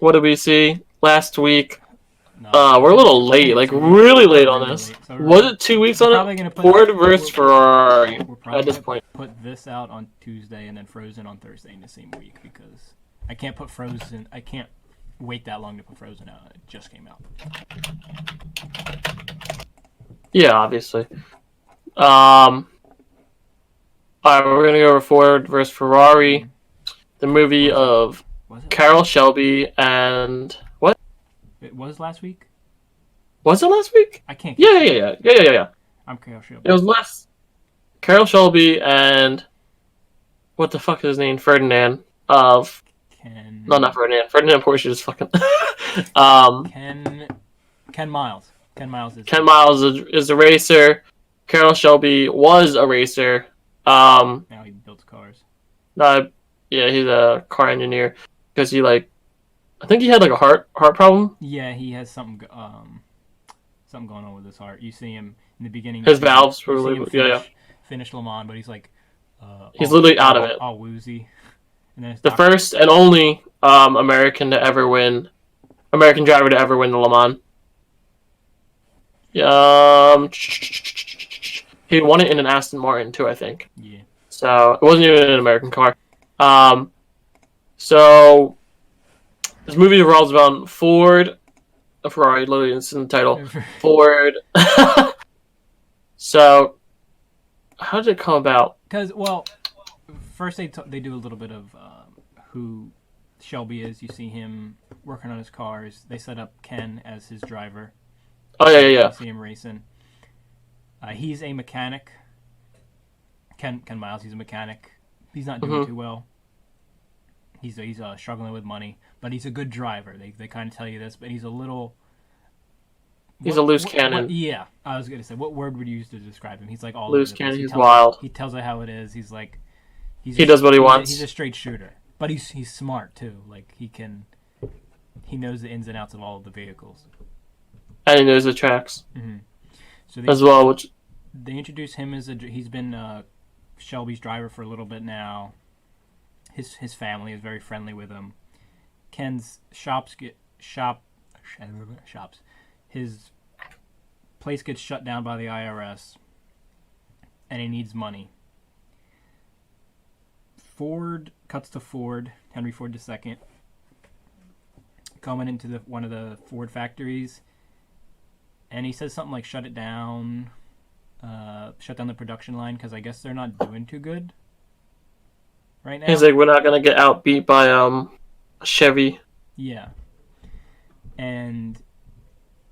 what did we see last week? No, We're a little I late, think like 2 weeks. really We're late on really this. late. So Was it 2 weeks we're on probably it? gonna put Ford versus Ferrari we're at probably this gonna point. put this out on Tuesday and then Frozen on Thursday in the same week because I can't put Frozen. I can't wait that long to put Frozen out. It just came out. Yeah, obviously. All right, we're gonna go over Ford versus Ferrari, Mhm. the movie Was it? of Was it last Carroll week? Shelby and what It was last week. was it last week? I can't Yeah, keep yeah, track. yeah, yeah, yeah, yeah, yeah. I'm Carroll It Shelby. was last Carroll Shelby and what the fuck is his name? Ferdinand of no, not Ken. Ferdinand. Ferdinand Porsche is fucking. um, Ken. Ken Miles. Ken Miles is Ken his. Miles is a racer. Carroll Shelby was a racer. Now he builds cars. Uh, yeah, he's a car engineer because he like I think he had like a heart problem. Yeah, he has something going on with his heart. You see him in the beginning. His valves You were see him really yeah yeah. finish Le Mans, but he's like He's literally out of it. all woozy. And then his The doctor. first and only American driver to ever win the Le Mans. He won it in an Aston Martin too, I think. Yeah. So it wasn't even an American car. Um, so this movie revolves around Ford, a Ferrari. Literally, it's in the title. Ford. So how did it come about? Because first they do a little bit of who Shelby is. You see him working on his cars. They set up Ken as his driver. Oh yeah, yeah, You yeah. see him racing. He's a mechanic. Ken Miles. He's a mechanic. He's not doing Mm-hmm. too well. He's struggling with money, but he's a good driver. They kind of tell you this, but he's a little. He's a loose What? cannon. Yeah, I was gonna say, what word would you use to describe him? He's like all over Loose the place. cannon. He's wild. He tells it how it is. He's like, He does what he he's a wants, straight shooter, but he's smart too. Like he knows the ins and outs of all of the vehicles. and he knows the tracks Hmm. So as well. Which they introduce him as he's been Shelby's driver for a little bit now. His family is very friendly with him. Ken's shops. His place gets shut down by the IRS, and he needs money. Ford cuts to Henry Ford II, coming into one of the Ford factories, and he says something like "shut it down," shut down the production line because I guess they're not doing too good right now. he's like, we're not gonna get outbeat by Chevy. Yeah, and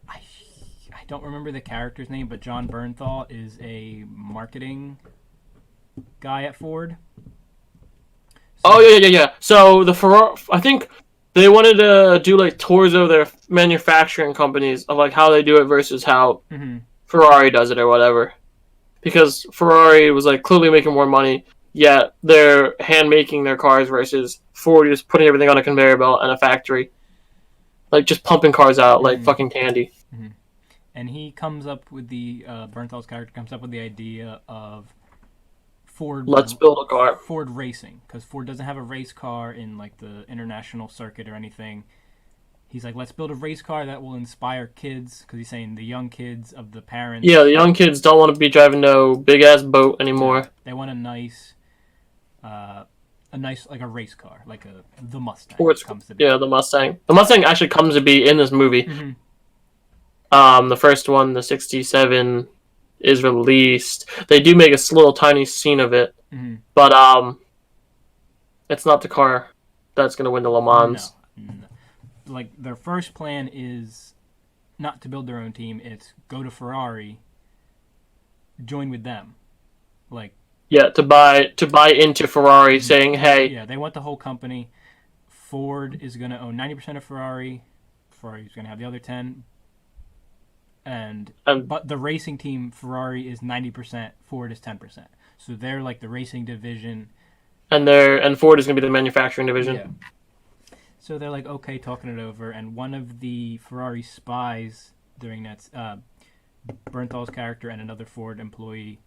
I don't remember the character's name, but John Bernthal is a marketing guy at Ford. Oh yeah, yeah, yeah. So the Ferrari, I think they wanted to do like tours of their manufacturing companies of like how they do it versus how Mm-hmm. Ferrari does it or whatever. Because Ferrari was like clearly making more money, yet they're hand making their cars versus Ford just putting everything on a conveyor belt and a factory, like just pumping cars out like Mm-hmm. fucking candy. Mm-hmm. And he comes up with Bernthal's character comes up with the idea of Let's build a car. Ford racing, because Ford doesn't have a race car in like the international circuit or anything. He's like, let's build a race car that will inspire kids, because he's saying the young kids of the parents. Yeah, the young kids don't want to be driving no big ass boat anymore. They want a nice like a race car, like the Mustang. Ford's, Comes to be. yeah, the Mustang. The Mustang actually comes to be in this movie. Mm-hmm. The first one, the '67, is released. They do make a little tiny scene of it, Mm-hmm. but it's not the car that's gonna win the Le Mans. No. Like their first plan is not to build their own team. It's go to Ferrari, join with them, like Yeah, to buy into Ferrari, saying, "Hey, yeah, they want the whole company. Ford is going to own 90% of Ferrari. Ferrari's going to have the other 10. But the racing team, Ferrari is 90%, Ford is 10%. So they're like the racing division. and Ford is gonna be the manufacturing division." Yeah. So they're like, okay, talking it over, and one of the Ferrari spies during that, Bernthal's character and another Ford employee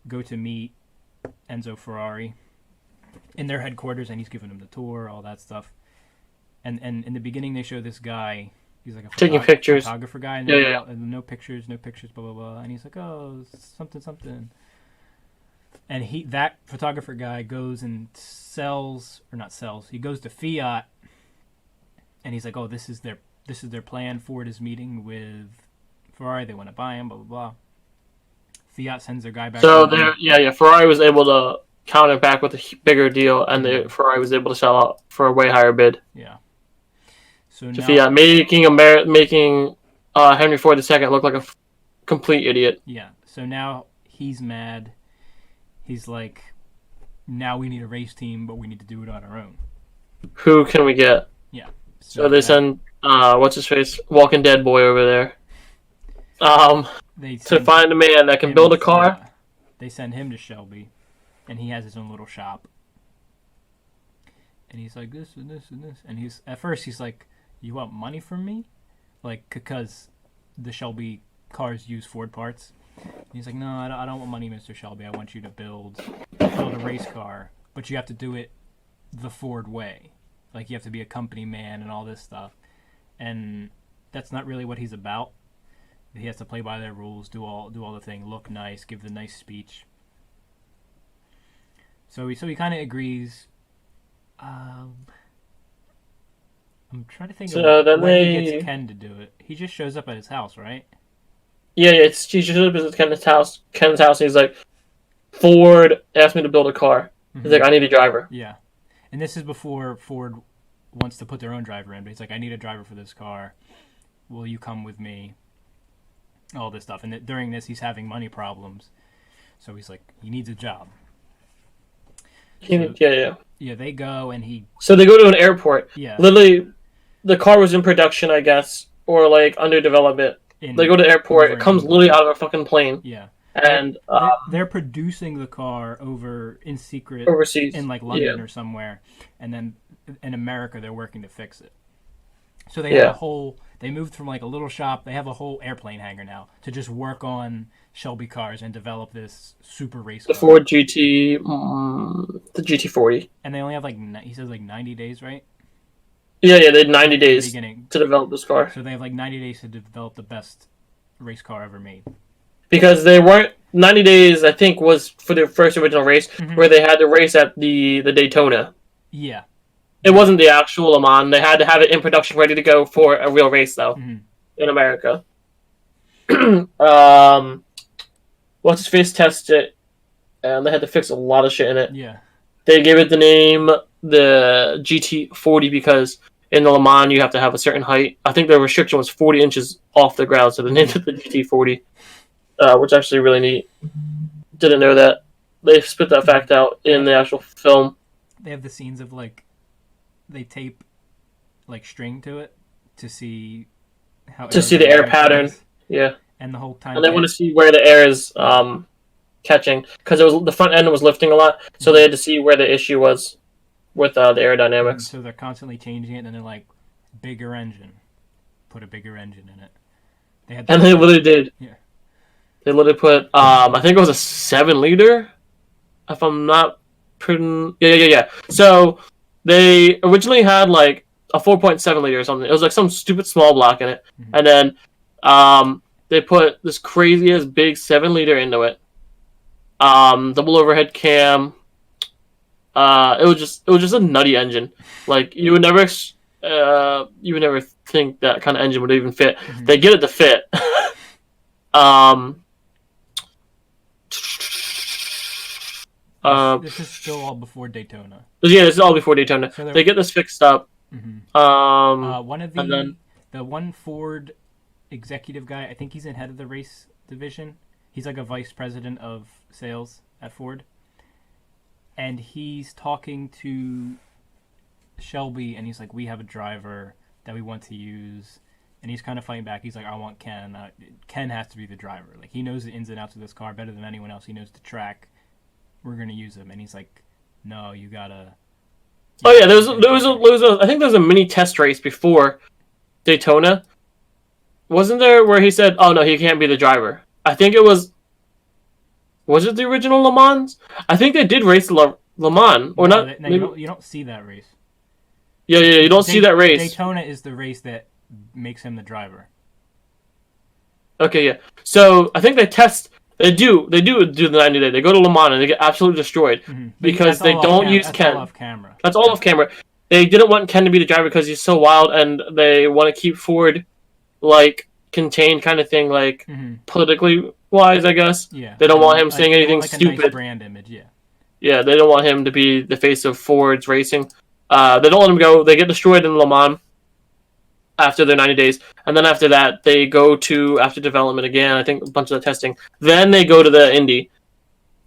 go to meet Enzo Ferrari in their headquarters, and he's giving them the tour, all that stuff. And in the beginning, they show this guy. He's like a Taking pictures. photographer guy, and Yeah. and no pictures, blah blah blah. And he's like, oh, something something. And that photographer guy goes and sells, or not sells. He goes to Fiat, and he's like, oh, this is their plan. Ford is meeting with Ferrari. They want to buy him. Blah blah blah. Fiat sends their guy back. So Ferrari was able to counter back with a bigger deal, and Ferrari was able to sell out for a way higher bid. Yeah. So to now, Fiat, making Henry Ford II look like a complete idiot. Yeah. So now he's mad. He's like, now we need a race team, but we need to do it on our own. Who can we get? Yeah. So they send what's his face, Walking Dead boy over there. To find a man that can build a car. They send him to Shelby, and he has his own little shop. And he's like, this and this and this. And at first he's like, you want money from me? Like, because the Shelby cars use Ford parts. And he's like, no, I don't want money, Mr. Shelby. I want you to build a race car, but you have to do it the Ford way. Like, you have to be a company man and all this stuff. And that's not really what he's about. He has to play by their rules, do all the thing, look nice, give the nice speech. So he kind of agrees. I'm trying to think of when he gets Ken to do it. He just shows up at his house, right? Yeah, he shows up at Ken's house. And he's like, Ford asked me to build a car. He's like, I need a driver. Yeah. And this is before Ford wants to put their own driver in, but he's like, I need a driver for this car. Will you come with me? All this stuff. And during this, he's having money problems. So he's like, he needs a job. Yeah, they go and So they go to an airport. Yeah. Literally, the car was in production, I guess, or like under development. They go to the airport. It comes literally out of a fucking plane. Yeah. And they're producing the car in secret overseas in like London or somewhere, and then in America they're working to fix it. So they have they moved from like a little shop. They have a whole airplane hangar now to just work on Shelby cars and develop this super race car. The Ford GT, the GT40. And they only have he says 90 days, right? Yeah, they had 90 days to develop this car. So they have 90 days to develop the best race car ever made. Because they weren't 90 days, I think, was for their first original race, where they had to race at the Daytona. Yeah. It wasn't the actual Le Mans. They had to have it in production, ready to go for a real race, though, in America. What's his face tested it, and they had to fix a lot of shit in it. Yeah. They gave it the name the GT40 because in the Le Mans you have to have a certain height. I think the restriction was 40 inches off the ground, so they named it the GT40, which is actually really neat. Didn't know that. They spit that fact out in the actual film. They have the scenes of they tape string to it to see how the air pattern. Yeah. And the whole time. And they want to see where the air is catching, because the front end was lifting a lot, so they had to see where the issue was with the aerodynamics. So they're constantly changing it, and they're like, bigger engine, put a bigger engine in it. They literally did. Yeah. They literally put I think it was a 7-liter, if I'm not prudent. Yeah. So they originally had a 4.7 liter or something. It was some stupid small block in it, and then they put this crazy as big 7-liter into it. Double overhead cam. It was just a nutty engine. You would never think that kind of engine would even fit. They get it to fit. This is still all before Daytona. Yeah, this is all before Daytona. So they get this fixed up. One of the one Ford executive guy, I think he's in head of the race division. He's like a vice president of sales at Ford. And he's talking to Shelby, and he's like, we have a driver that we want to use. And he's kind of fighting back. He's like, I want Ken. Ken has to be the driver. He knows the ins and outs of this car better than anyone else. He knows the track. We're going to use him. And he's like, no, you gotta... Oh, yeah, there was I think there was a mini test race before Daytona. Wasn't there where he said, oh, no, he can't be the driver? I think it was... Was it the original Le Mans? I think they did race Le Mans. Or not? You don't see that race. Yeah, you don't see that race. Daytona is the race that makes him the driver. Okay, yeah. So I think they do the 90-day. They go to Le Mans and they get absolutely destroyed because they don't use Ken. All off camera. That's all off camera. They didn't want Ken to be the driver because he's so wild, and they want to keep Ford like contained, kind of thing, like politically wise, I guess. Yeah. They don't want him saying anything stupid. A nice brand image, yeah. Yeah, they don't want him to be the face of Ford's racing. They don't let him go. They get destroyed in Le Mans after their 90 days. And then after that, they go to, after development again, I think a bunch of the testing. Then they go to the Indy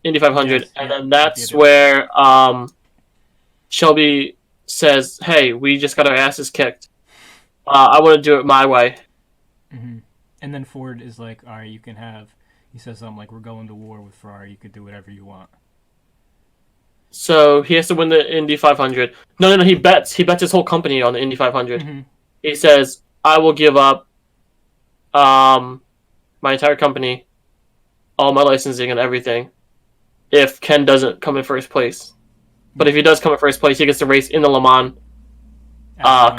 500. Yes, and then that's where Shelby says, hey, we just got our asses kicked. I want to do it my way. Mm-hmm. And then Ford is like, all right, you can have, he says something like, we're going to war with Ferrari. You could do whatever you want. So he has to win the Indy 500. No, he bets. He bets his whole company on the Indy 500. He says, I will give up my entire company, all my licensing and everything, if Ken doesn't come in first place. But if he does come in first place, he gets to race in the Le Mans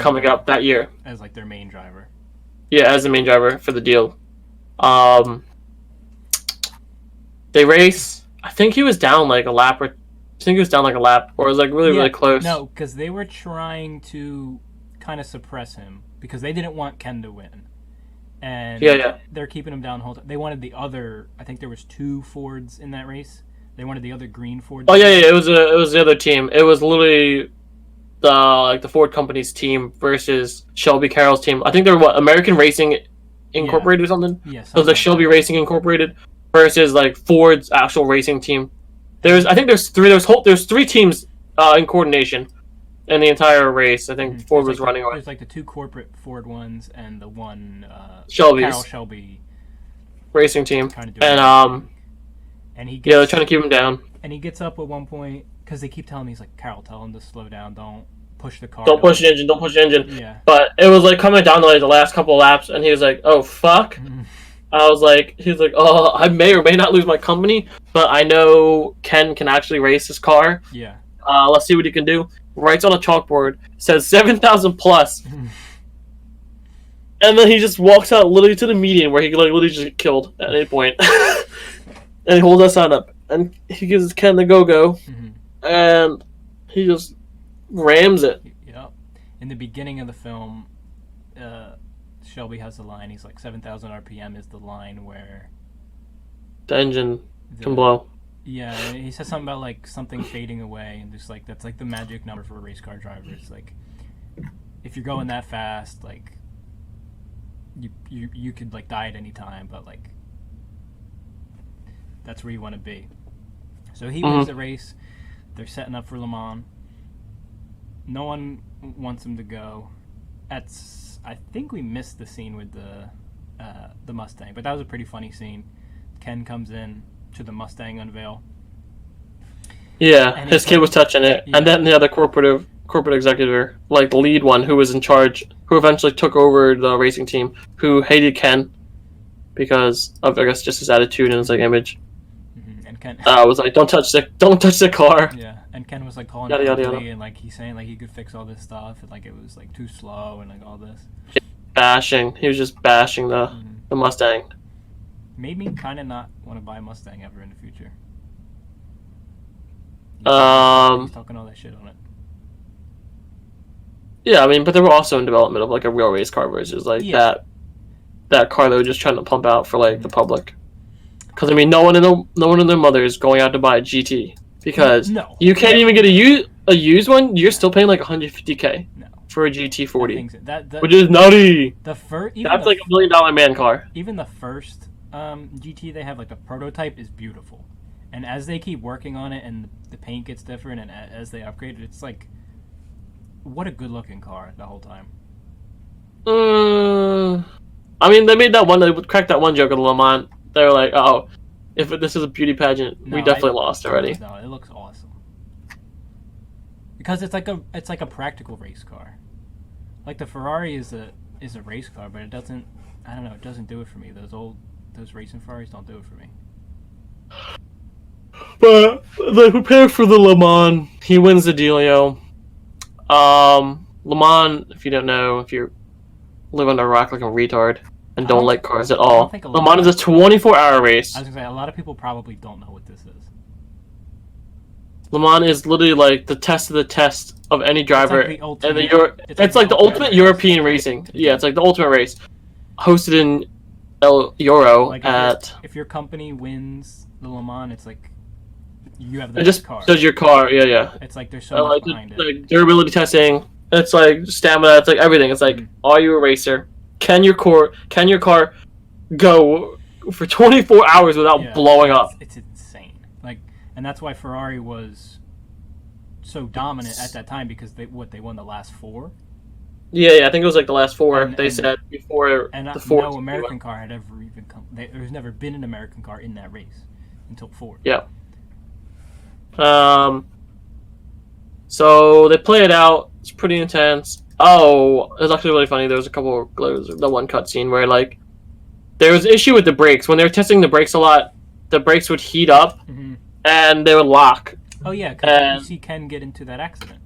coming up that year. As like their main driver. Yeah, as the main driver for the deal. They race. I think he was down like a lap, or it was like really close. No, because they were trying to kind of suppress him because they didn't want Ken to win, and they're keeping him down the whole time. They wanted the other. I think there was 2 Fords in that race. They wanted the other green Ford. Oh yeah, it was the other team. It was literally the Ford company's team versus Shelby Carroll's team. I think they were American Racing Incorporated or something. Yeah, so it was like Shelby Racing Incorporated versus like Ford's actual racing team. There's 3 teams in coordination in the entire race. I think Ford was running on. There's like the 2 corporate Ford ones and the one Carroll Shelby racing team. And he they're trying to keep him down. And he gets up at one point because they keep telling me, he's like, Carroll, tell him to slow down. Don't push the car. Don't push the engine. Don't push the engine. Yeah. But it was like coming down to like the last couple of laps, and he was like, "Oh fuck." I was like, he's like, "Oh, I may or may not lose my company, but I know Ken can actually race his car. Yeah. Let's see what he can do." Writes on a chalkboard, says 7,000 plus, and then he just walks out literally to the median where he could like literally just get killed at any point. And he holds that sign up, and he gives Ken the go, and he just rams it. Yep. In the beginning of the film, Shelby has the line. He's like 7,000 RPM is the line where the engine can blow. Yeah, he says something about like something fading away, and just like that's like the magic number for race car drivers. Like, if you're going that fast, like you could like die at any time, but like that's where you want to be. So he wins the race. They're setting up for Le Mans. No one wants him to go. I think we missed the scene with the Mustang, but that was a pretty funny scene. Ken comes in to the Mustang unveil. Yeah, and his kid was touching it, and then the other corporate executive, like the lead one, who was in charge, who eventually took over the racing team, who hated Ken because of, I guess, just his attitude and his like image. And Ken was like, "Don't touch the car." Yeah, and Ken was like calling and like he's saying like he could fix all this stuff, and like it was like too slow and like all this. He was just bashing the Mustang. Made me kind of not want to buy a Mustang ever in the future. He's talking all that shit on it. Yeah, I mean, but they were also in development of like a real race car versus like that car they were just trying to pump out for like the public. Because I mean, no one in their mother is going out to buy a GT because you can't even get a used one. You're still paying like $150K for a GT40, which is nutty. That's like $1 million man car. Even the first GT they have, like the prototype, is beautiful, and as they keep working on it and the paint gets different, and as they upgrade it, it's like, what a good looking car the whole time. I mean, they made that one. They would crack that one joke at Le Mans. They were like, "Oh, if this is a beauty pageant, we definitely lost already." No, it looks awesome because it's like a practical race car. Like the Ferrari is a race car, but it doesn't. I don't know. It doesn't do it for me. Those racing Ferraris don't do it for me. But they prepare for the Le Mans. He wins the dealio. Le Mans, if you don't know, if you live under a rock like a retard and don't like cars at I don't all, think Le Mans is a 24-hour race. I was gonna say a lot of people probably don't know what this is. Le Mans is literally like the test of the test of any driver, it's like the ultimate European racing. Yeah, it's like the ultimate race, hosted in El Euro like if your company wins the Le Mans, it's like you have the best car. Does your car? Yeah. It's like there's so much behind it. Like durability testing. It's like stamina. It's like everything. It's like, are you a racer? Can your car go for 24 hours without blowing up? It's insane. Like, and that's why Ferrari was so dominant at that time, because they won the last 4. Yeah, I think it was like the last 4. They said before the 4. No American car had ever even come. There's never been an American car in that race until Ford. Yeah. So they play it out. It's pretty intense. Oh, it was actually really funny. There was the one cutscene where like there was an issue with the brakes. When they were testing the brakes a lot, the brakes would heat up and they would lock. Oh yeah, because you see Ken get into that accident.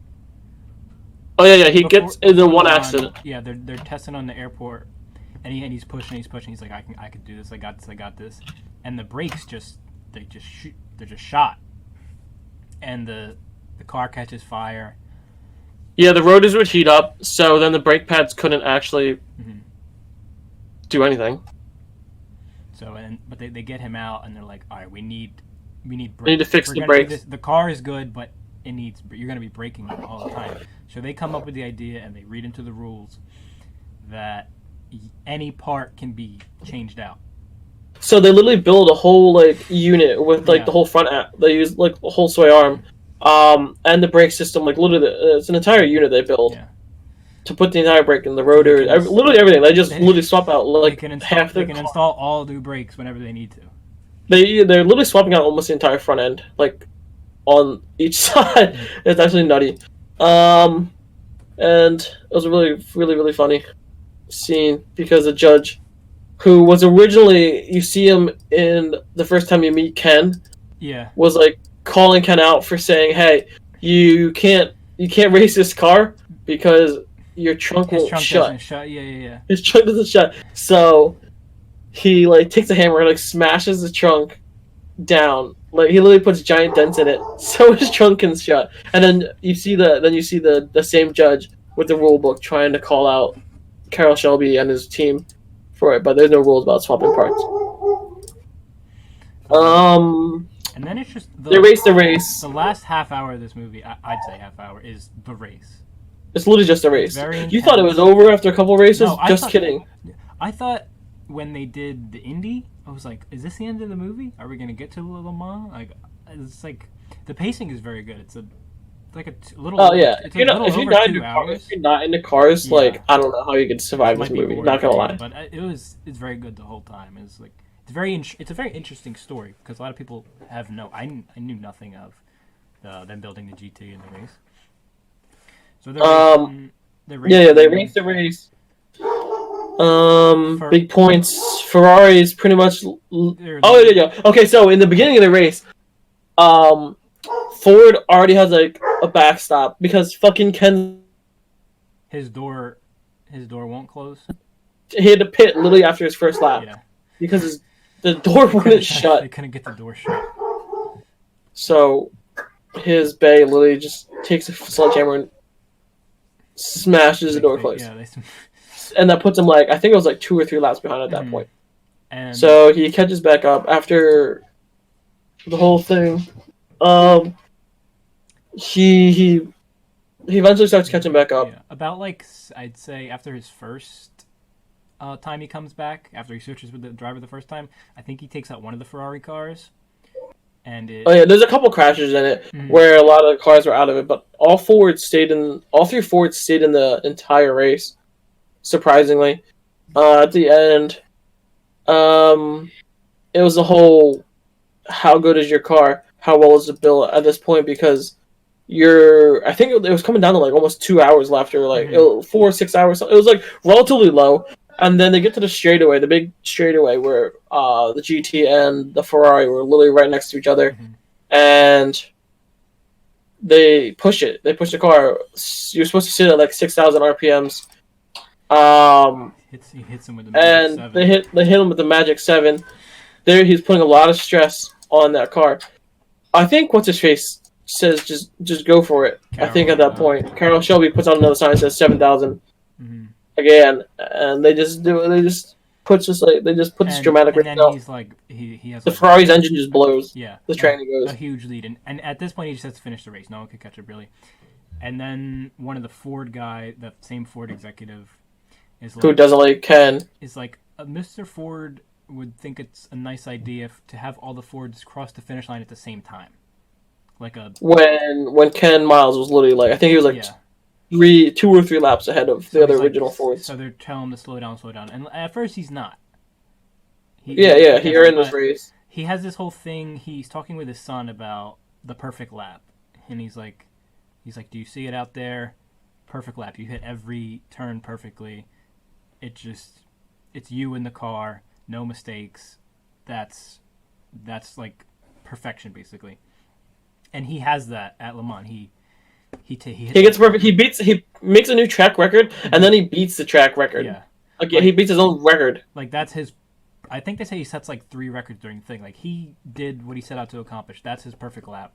Oh yeah, he gets into one accident. Yeah, they're testing on the airport, and he's pushing. He's like, I can do this. I got this. And the brakes they're just shot, and the car catches fire. Yeah, the rotors would heat up, so then the brake pads couldn't actually do anything. So but they get him out, and they're like, all right, we need brakes. We need to fix the brakes. The car is good, but you're going to be braking all the time. So they come up with the idea, and they read into the rules that any part can be changed out. So they literally build a whole like unit with like the whole front they use like the whole sway arm, and the brake system. Like literally, it's an entire unit they build to put the entire brake in the rotor. Literally everything. They just literally swap out like half. They can install all new brakes whenever they need to. They're literally swapping out almost the entire front end, like on each side. It's actually nutty. And it was a really, really, really funny scene because the judge, who was originally, you see him in the first time you meet Ken, was like calling Ken out for saying, "Hey, you can't race this car because your trunk won't shut." Doesn't shut. Yeah. His trunk doesn't shut. So he like takes a hammer and like smashes the trunk down. Like he literally puts giant dents in it so his trunk can shut. And then you see the same judge with the rule book trying to call out Carroll Shelby and his team for it, but there's no rules about swapping parts. And then it's just they race the race. The last half hour of this movie, I'd say half hour, is the race. It's literally just a race. You thought it was over after a couple races? No, just kidding. I thought when they did the Indy, I was like, is this the end of the movie? Are we going to get to Le Mans? Like, it's like, the pacing is very good. It's like a little... Oh, yeah. If you're not into cars, like, I don't know how you could survive this movie. Not going to lie. But it's very good the whole time. It's like, it's a very interesting story because a lot of people have I knew nothing of them building the GT in the race. So they raced the race. Big points. Ferrari is pretty much. Okay, so in the beginning of the race, Ford already has like a backstop because fucking Ken. His door won't close. He had to pit literally after his first lap because the door wouldn't shut. They couldn't get the door shut. So his bay literally just takes a sledgehammer and smashes the door closed. And that puts him like, I think it was like 2 or 3 laps behind at that point. And so he catches back up after the whole thing. He eventually starts catching back up. About like, I'd say after his first time he comes back, after he switches with the driver the first time, I think he takes out one of the Ferrari cars. And there's a couple crashes in it where a lot of the cars were out of it, but all 3 Fords stayed in the entire race. Surprisingly, at the end, it was the whole how good is your car, how well is it built at this point, because I think it was coming down to like almost 2 hours left, or like 4 or 6 hours. It was like relatively low, and then they get to the straightaway, the big straightaway where the GT and the Ferrari were literally right next to each other, and they push it. They push the car. You're supposed to sit at like 6,000 RPMs. He hits him with the Magic And 7. they hit him with the Magic 7. There, he's putting a lot of stress on that car. I think what's his face says just go for it. Carroll, I think at that point, Carroll Shelby puts out another sign that says 7,000 again, and they just do it. They just put this dramatic. And then he's like he has the like Ferrari's engine just blows. Yeah, the train goes a huge lead, and at this point he just has to finish the race. No one could catch it really. And then one of the Ford guy, the same Ford executive, is like, who doesn't like Ken. Is like Mr. Ford would think it's a nice idea to have all the Fords cross the finish line at the same time, like a when Ken Miles was literally like I think he was like 2 or 3 laps ahead of the other original Fords. So they're telling him to slow down, and at first he's not. He earned this race. He has this whole thing. He's talking with his son about the perfect lap, and he's like, do you see it out there? Perfect lap. You hit every turn perfectly. It's you in the car, no mistakes. That's like perfection basically. And he has that at Le Mans. He gets perfect. He makes a new track record, and then he beats the track record. Yeah, he beats his own record. Like that's his. I think they say he sets like 3 records during the thing. Like he did what he set out to accomplish. That's his perfect lap.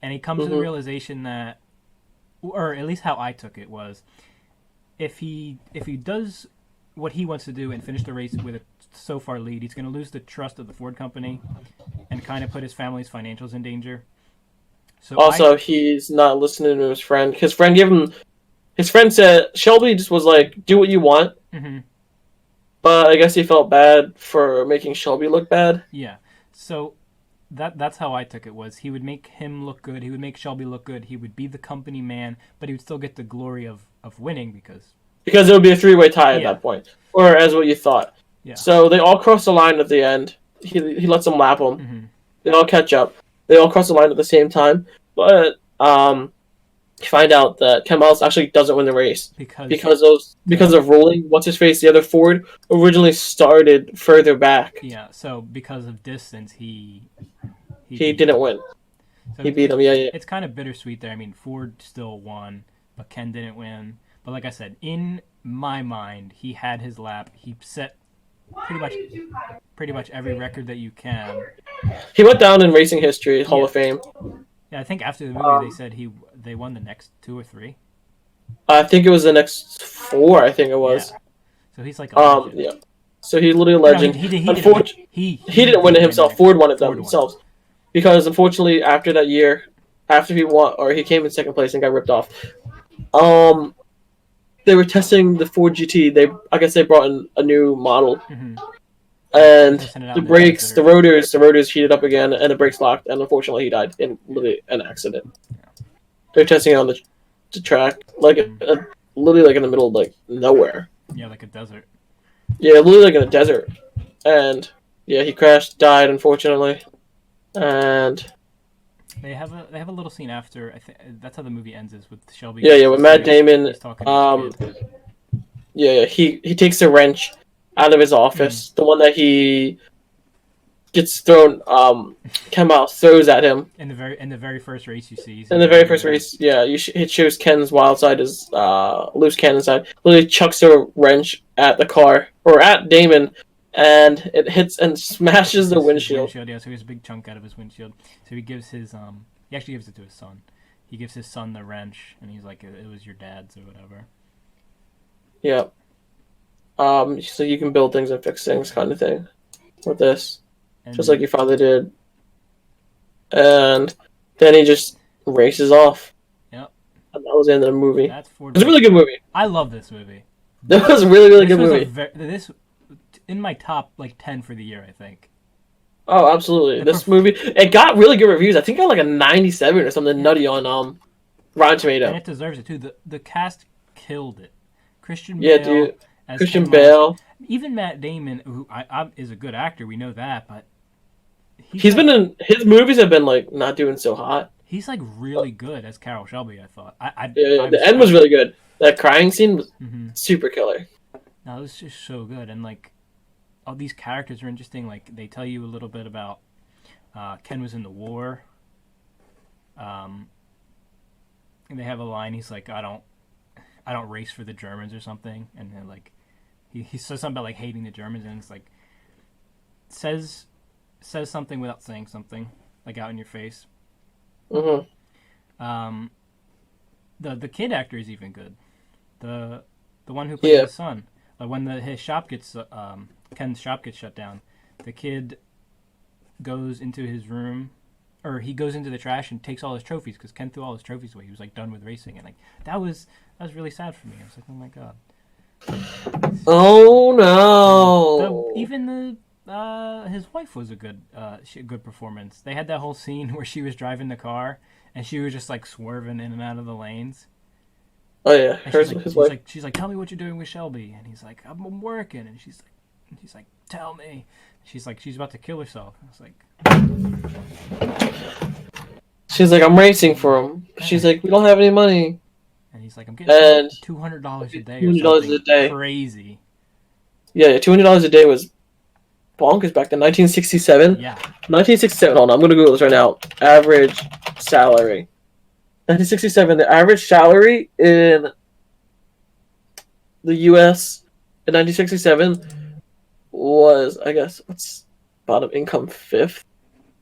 And he comes to the realization that, or at least how I took it was, if he does what he wants to do and finish the race with a so far lead, he's going to lose the trust of the Ford company and kind of put his family's financials in danger. So also, he's not listening to his friend. His friend gave him. His friend said Shelby just was like, "Do what you want." Mm-hmm. But I guess he felt bad for making Shelby look bad. Yeah. So that's how I took it. Was he would make him look good. He would make Shelby look good. He would be the company man, but he would still get the glory of winning because it would be a 3-way tie at that point, or as what you thought. Yeah. So they all cross the line at the end. He lets them lap him. Mm-hmm. They all catch up. They all cross the line at the same time, but you find out that Ken Miles actually doesn't win the race because of rolling. What's his face? The other Ford originally started further back. Yeah. So because of distance, he didn't win. So he beat him. Yeah. It's kind of bittersweet there. I mean, Ford still won, but Ken didn't win. But like I said, in my mind, he had his lap. He set pretty much every record that you can. He went down in racing history, Hall of Fame. Yeah, I think after the movie they said they won the next 2 or 3. I think it was the next 4. I think it was. Yeah. So he's like a legend. Yeah. So he's literally a legend. No, he didn't win it himself. Ford won it themselves. Because unfortunately, after that year, after he won, or he came in second place and got ripped off, they were testing the Ford GT. I guess they brought in a new model. Mm-hmm. And the brakes, the rotors heated up again, and the brakes locked, and unfortunately he died in literally an accident. Yeah. They're testing it on the track, literally like in the middle of like nowhere. Yeah, like a desert. Yeah, literally like in a desert. And yeah, he crashed, died unfortunately. And they have a little scene after. I think that's how the movie ends, is with Shelby. Yeah, with Matt Damon. He takes the wrench out of his office, the one that he gets thrown. Ken Miles throws at him in the very first race you see. In the very first race, yeah, it shows Ken's wild side, his loose cannon side. Literally chucks a wrench at the car or at Damon, and it hits and smashes the windshield. Yeah, so he has a big chunk out of his windshield. So he gives his he actually gives it to his son. He gives his son the wrench, and he's like, "It was your dad's or whatever." Yeah. So you can build things and fix things, kind of thing, with this, just like your father did. And then he just races off. Yep. And that was the end of the movie. It was a really good movie. I love this movie. That was a really, really good movie. This in my top 10 for the year, I think. Oh, absolutely! This movie, it got really good reviews. I think it got like a 97 or something nutty on Rotten Tomatoes. And it deserves it too. The cast killed it. Christian Bale. Even Matt Damon, who is a good actor, we know that, but his movies have been like not doing so hot. He's like really good as Carroll Shelby, I thought. The end was really good. That crying scene was super killer. No, it was just so good, and like all these characters are interesting. Like they tell you a little bit about Ken was in the war. they have a line. He's like, I don't race for the Germans or something, and then like he says something about like hating the Germans, and it's like says something without saying something, like out in your face. Mm-hmm. The kid actor is even good. The one who plays his son. Like when his shop gets Ken's shop gets shut down, the kid goes into his room, or he goes into the trash and takes all his trophies because Ken threw all his trophies away. He was like done with racing, and like that was really sad for me. I was like, oh my god. Oh no! Even his wife was a good performance. They had that whole scene where she was driving the car and she was just like swerving in and out of the lanes. Oh yeah, his wife. She's like, tell me what you're doing with Shelby, and he's like, I'm working, and she's like, tell me. She's like, she's about to kill herself. I was like, she's like, I'm racing for him. She's like, we don't have any money. And he's like, I'm getting $200 a day or something. $200 a day. Crazy. Yeah, $200 a day was bonkers back then. 1967. Yeah. 1967. Hold on, I'm gonna Google this right now. Average salary. 1967. The average salary in the U.S. in 1967 was, I guess, what's bottom income fifth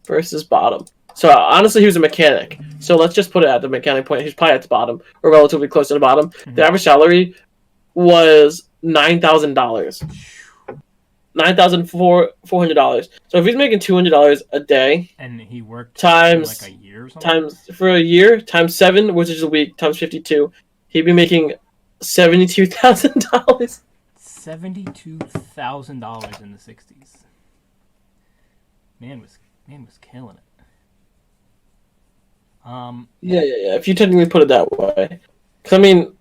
versus bottom. So honestly, he was a mechanic. So let's just put it at the mechanic point. He's probably at the bottom or relatively close to the bottom. Mm-hmm. The average salary was $9,000. $9,400. So if he's making $200 a day, and he worked times for like a year or something? For a year times 7, which is a week, times 52, he'd be making $72,000. $72,000 in the 60s. Man was killing it. Yeah. If you technically put it that way, because I mean,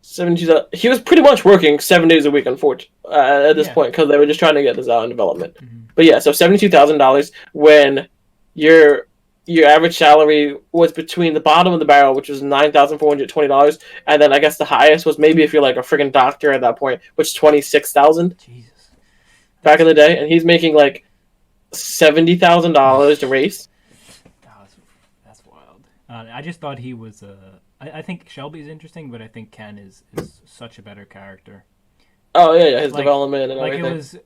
72. He was pretty much working 7 days a week, unfortunately, at this point, because they were just trying to get this out in development. Mm-hmm. But yeah, so $72,000 when your average salary was between the bottom of the barrel, which was $9,420, and then I guess the highest was maybe if you're like a freaking doctor at that point, which is $26,000. Jesus. Back in the day, and he's making like $70,000 to race. That's wild. I just thought he was I think Shelby's interesting, but I think Ken is such a better character. Oh yeah, his development and everything. It was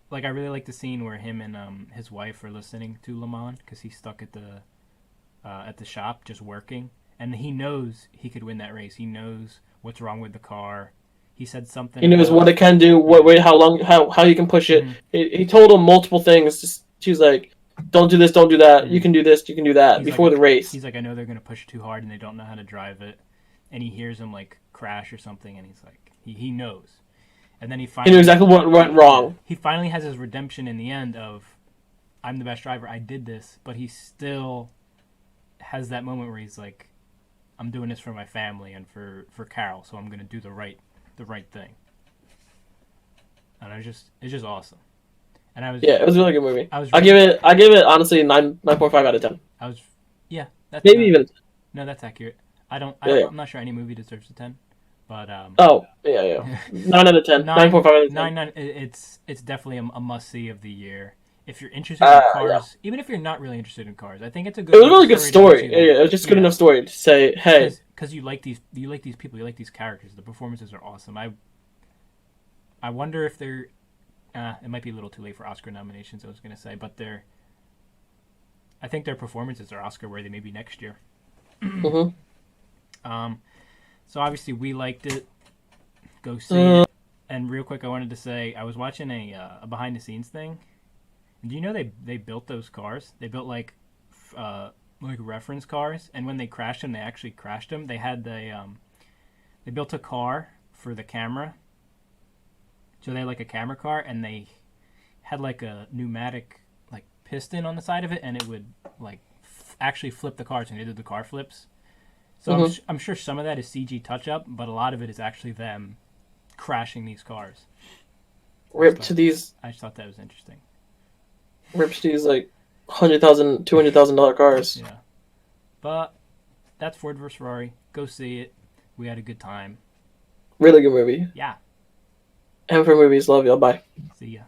like I really like the scene where him and his wife are listening to Le Mans because he's stuck at the shop just working, and he knows he could win that race. He knows what's wrong with the car. He said something. He knows what it can do, how you can push it. Mm-hmm. He told him multiple things. She's like, don't do this, don't do that. Mm-hmm. You can do this, you can do that before the race. He's like, I know they're going to push too hard and they don't know how to drive it. And he hears him like crash or something, and he's like, he knows. And then he knew exactly what went wrong. He finally has his redemption in the end of, I'm the best driver, I did this, but he still has that moment where he's like, I'm doing this for my family and for Carroll, so I'm going to do the right thing. And it's just awesome. And it was a really good movie. I give it honestly 9.5 out of 10. That's maybe even. No, that's accurate. I'm not sure any movie deserves a 10, but 9 out of 10. 9.5 out of 10. 9. It's definitely a must see of the year. If you're interested in cars, even if you're not really interested in cars, I think it's a good. It was a really good story. It was just good enough story to say, hey, because you like these people, you like these characters. The performances are awesome. I wonder if they're. It might be a little too late for Oscar nominations, I was going to say, but I think their performances are Oscar worthy maybe next year. Mm-hmm. So obviously we liked it. Go see it. And real quick, I wanted to say I was watching a behind the scenes thing. Do you know they built those cars? They built like reference cars, and when they crashed them, they actually crashed them. They had they built a car for the camera. So they had like a camera car, and they had like a pneumatic like piston on the side of it, and it would like actually flip the cars, and they did the car flips. So I'm sure some of that is CG touch up, but a lot of it is actually them crashing these cars. Rip to these. I just thought that was interesting. Rip to these like $100,000, $200,000 cars. Yeah, but that's Ford vs Ferrari. Go see it. We had a good time. Really good movie. Yeah. And for movies, love y'all. Bye. See ya.